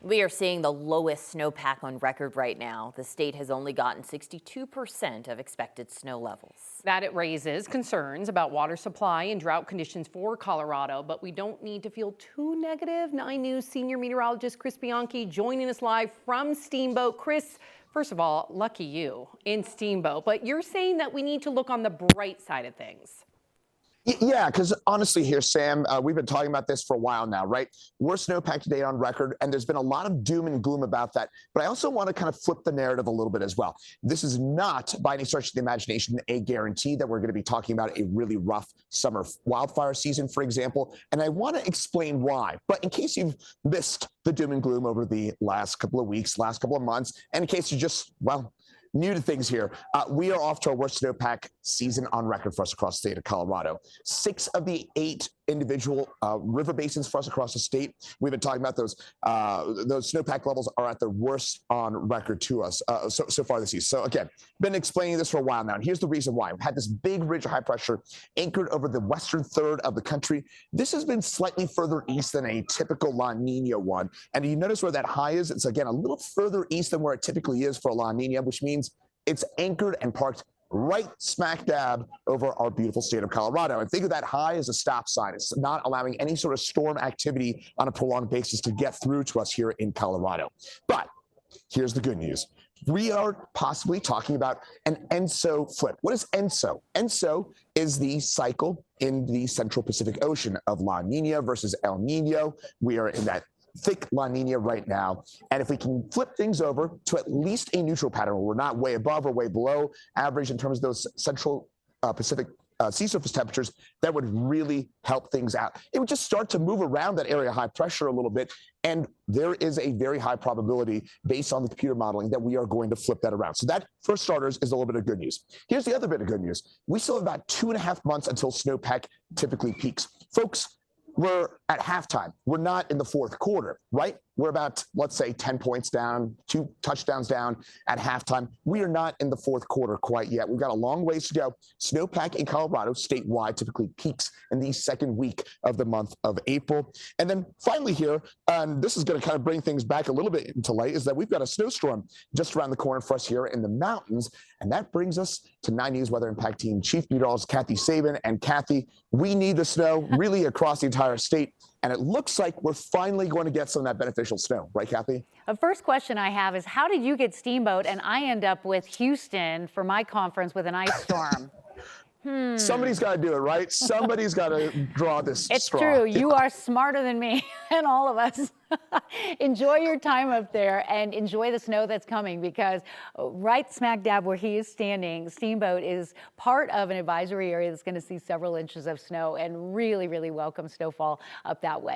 We are seeing the lowest snowpack on record right now. The state has only gotten 62% of expected snow levels. That it raises concerns about water supply and drought conditions for Colorado, but we don't need to feel too negative. 9 News senior meteorologist Chris Bianchi joining us live from Steamboat. Chris, first of all, lucky you in Steamboat, but you're saying that we need to look on the bright side of things. Yeah, because honestly here, Sam, we've been talking about this for a while now, right? Worst snowpack to date on record, and there's been a lot of doom and gloom about that. But I also want to kind of flip the narrative a little bit as well. This is not, by any stretch of the imagination, a guarantee that we're going to be talking about a really rough summer wildfire season, for example. And I want to explain why. But in case you've missed the doom and gloom over the last couple of weeks, last couple of months, and in case you're just, well, new to things here, we are off to our worst snowpack season on record for us across the state of Colorado. 6 of the 8 individual river basins for us across the state, we've been talking about those snowpack levels are at their worst on record to us so far this season. So again, been explaining this for a while now, and here's the reason why. We've had this big ridge of high pressure anchored over the western third of the country. This has been slightly further east than a typical La Nina one, and you notice where that high is? It's again a little further east than where it typically is for a La Nina, which means it's anchored and parked right smack dab over our beautiful state of Colorado. And think of that high as a stop sign. It's not allowing any sort of storm activity on a prolonged basis to get through to us here in Colorado. But here's the good news. We are possibly talking about an ENSO flip. What is ENSO? ENSO is the cycle in the Central Pacific Ocean of La Nina versus El Nino. We are in that thick La Nina right now. And if we can flip things over to at least a neutral pattern where we're not way above or way below average in terms of those Central Pacific sea surface temperatures, that would really help things out. It would just start to move around that area of high pressure a little bit. And there is a very high probability based on the computer modeling that we are going to flip that around. So that, for starters, is a little bit of good news. Here's the other bit of good news. We still have about 2.5 months until snowpack typically peaks. Folks, we're at halftime. We're not in the fourth quarter, right? We're about, let's say, 10 points down, 2 touchdowns down at halftime. We are not in the fourth quarter quite yet. We've got a long ways to go. Snowpack in Colorado statewide typically peaks in the second week of the month of April. And then finally here, and this is going to kind of bring things back a little bit into light, is that we've got a snowstorm just around the corner for us here in the mountains. And that brings us to 9 News Weather Impact Team Chief Meteorologist Kathy Sabin. And Kathy, we need the snow really across the entire state. And it looks like we're finally going to get some of that beneficial snow. Right, Kathy? The first question I have is, how did you get Steamboat and I end up with Houston for my conference with an ice storm? Somebody's got to do it, right? Somebody's got to draw this It's straw. true. You are smarter than me and all of us. Enjoy your time up there and enjoy the snow that's coming, because right smack dab where he is standing, Steamboat is part of an advisory area that's going to see several inches of snow and really, really welcome snowfall up that way.